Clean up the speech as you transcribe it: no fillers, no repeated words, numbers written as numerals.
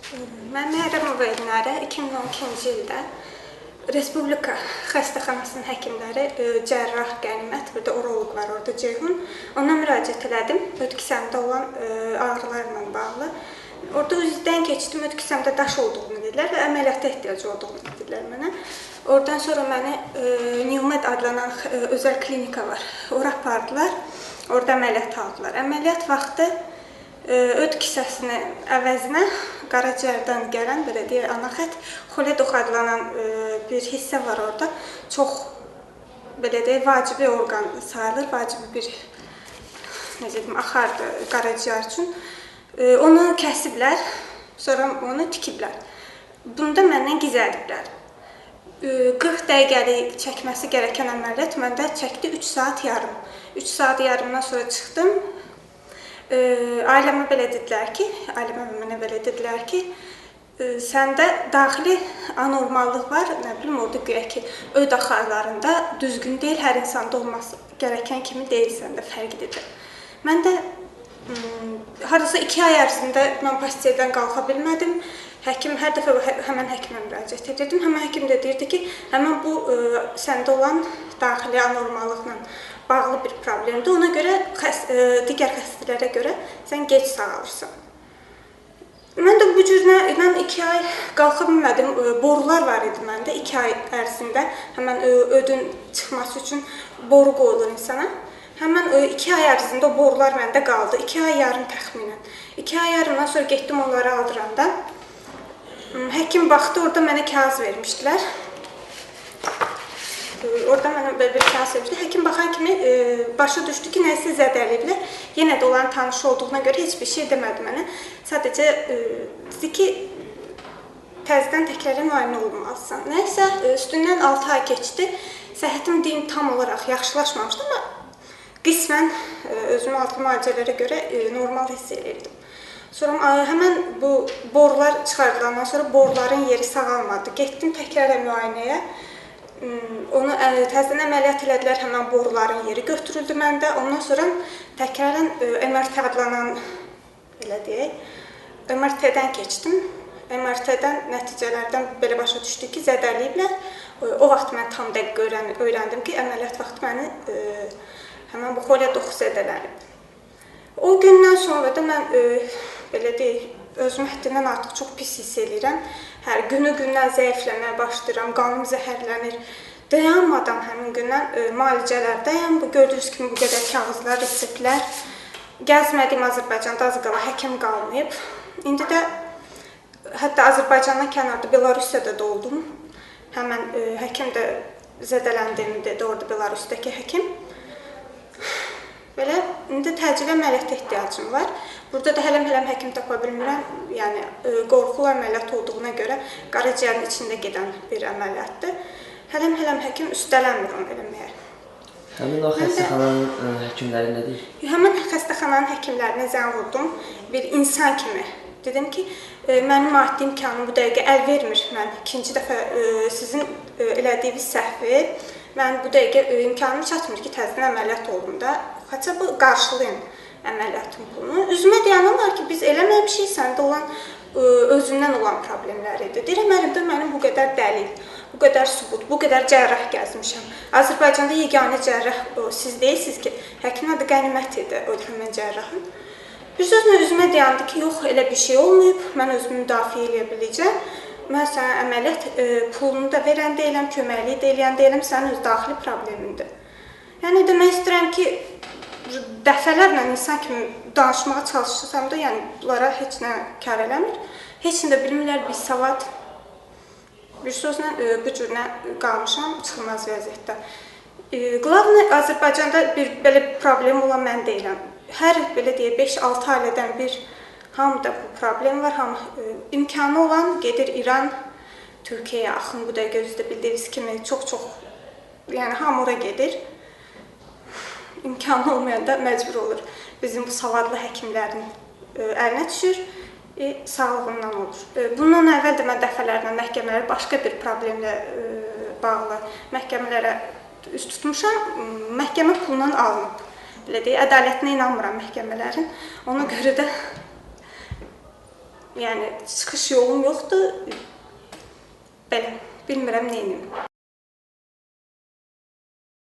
Mən Məryəmova Elnarə 2012-ci ildə Respublika xəstəxanasının həkimləri, cərrah Qənimət, burada uroloq var, orada Ceyhun. Ona müraciət elədim, öd kisəmdə olan ağrılarla bağlı. Orada üzdən keçdim, öd kisəmdə daş olduğunu dedilər və əməliyyata ehtiyacı olduğunu dedilər mənə. Oradan sonra məni Newmed adlanan özəl klinika var, ora apardılar, orada əməliyyat aldılar. Əməliyyat vaxtı öd kisəsinin əvəzinə qaraciyərdən gələn, belə deyək, ana xətt, xoledox adlanan bir hissə var orada. Çox, belə deyək, vacibi orqan sayılır, vacibi bir, necə deyim, axardır qaraciyər üçün. Onu kəsiblər, sonra onu tikiblər. Bunu da məndən gizlədiblər. 40 dəqiqəlik çəkməsi gərəkən əməliyyat məndə çəkdi 3 saat yarım. 3 saat yarımdan sonra çıxdım. Ailəmə belə dedilər ki, ailəmə və mənə belə dedilər ki, səndə daxili anormallıq var, nə bilim, orada güya ki, öd axarlarında düzgün deyil, hər insanda olması gərəkən kimi deyil, səndə fərqlidir. Mən də harasa 2 ay ərzində mən pasiyadan qalxa bilmədim. Həkim hər dəfə həmən həkimə müraciət edirdim. Həmən həkim də deyirdi ki, həmən bu səndə olan daxili anormallıqla bağlı bir problemdir. Ona görə digər xəstələrə görə sən gec sağalırsan. Mən də bu cürlə 2 ay qalxa bilmədim. Borular var idi məndə 2 ay ərzində. Həmən ödün çıxması üçün boru qoyulur insana. Həmən 2 ay ərzində o borular məndə qaldı. 2 ay yarım təxminən. 2 ay yarımdan sonra getdim onları aldıranda. Həkim baxdı, orada mənə kağız vermişdilər. Orada mənə belə bir kağız vermişdi. Həkim baxan kimi başa düşdü ki, nəsə zədəliyiblər. Yenə də olan tanış olduğuna görə heç bir şey demədi mənə. Sadəcə dedi ki, təzədən təkrarən müayinə olunmalısan. Nəysə, üstündən 6 ay keçdi. Səhhətim deyim tam olaraq yaxşılaşmamışdı, amma qismən özümü altı müalicələrə görə normal hiss edirdim. Sonra həmən bu borular çıxardılandan sonra boruların yeri sağalmadı. Getdim təkrarən müayinəyə. Onu təzədən əməliyyat elədilər, həmən boruların yeri götürüldü məndə. Ondan sonra təkrarən MRT adlanan, belə deyək, MRT-dən keçdim. MRT-dən nəticələrdən belə başa düşdük ki, zədəliyiblər. O vaxt mən tam dəqiq öyrəndim ki, əməliyyat vaxtı məni həmən bu xoledox zədələnib. O gündən sonra da mən, belə deyək, özümü həddindən artıq çox pis hiss edirəm. Hər günü-gündən zəifləməyə başlayıram, qanım zəhərlənir. Dayanmadan həmin gündən müalicələrdəyəm. Gördüyünüz kimi bu qədər kağızlar, reseptlər. Gəzmədiyim Azərbaycanda az qala həkim qalmayıb. İndi də hətta Azərbaycandan kənarda Belarusiyada da oldum. Həmən həkim də zədələndiyimi dedi orada Belarusdakı həkim. Belə, indi təcili əməliyyata ehtiyacım var. Burada da hələm həkim tapa bilmirəm. Yəni, qorxulu əməliyyat olduğuna görə qaraciyərin içində gedən bir əməliyyatdır. Hələm həkim üstələnmir onu eləməyə. Həmin o xəstəxananın həkimləri nə deyir? Həmin xəstəxananın həkimlərinə zəng vurdum. Bir insan kimi. Dedim ki, mənim maddi imkanım bu dəqiqə əl vermir. Mən ikinci dəfə sizin elədiyiniz səhvi, mən bu dəqiqə imkanım çatmır ki, təzədən əməliyyat olum da. Xaça bu qarşılayın əməliyyatın bunu. Üzümə deyanırlar ki, biz eləməmişik, səndə olan özündən olan problemlər idi. Deyirəm, əlimdə mənim bu qədər dəlil, bu qədər sübut, bu qədər cərrah gəzmişəm. Azərbaycanda yeganə cərrah siz deyilsiniz ki, həkimin adı Qənimət idi, o həmin cərrahın. Bir sözlə üzümə deyandı ki, yox, elə bir şey olmayıb, mən özümü müdafiə edə biləcəm. Mən sənə əməliyyat pulunu da verən deyiləm, köməkliyi də eləyən deyiləm, sənin öz daxili problemindir. Yəni, demək istəyirəm ki, dəfələrlə insan kimi danışmağa çalışırsam da, yəni bunlara heç nə kar eləmir. Heç nə də bilmirlər, bir savad. Bir sözlə bu cürlə qalmışam, çıxılmaz vəziyyətdə. Qlavni, Azərbaycanda bir belə problem olan mən deyiləm. Hər, belə deyək, 5-6 ailədən bir hamıda bu problem var. İmkanı olan gedir İran, Türkiyəyə axın, bu da gözdə bildiyiniz kimi çox-çox, yəni hamı ora gedir. İmkanı olmayanda məcbur olur. Bizim bu savadlı həkimlərin əlinə düşür, sağlığından olur. Bundan əvvəl də mən dəfələrlə məhkəmələrə başqa bir problemlə bağlı məhkəmələrə üst tutmuşam. Məhkəmə pulundan alınıb. Belə deyək, ədalətinə inanmıram məhkəmələrin. Ona görə də yəni çıxış yolum yoxdur. Belə, bilmirəm nə edim.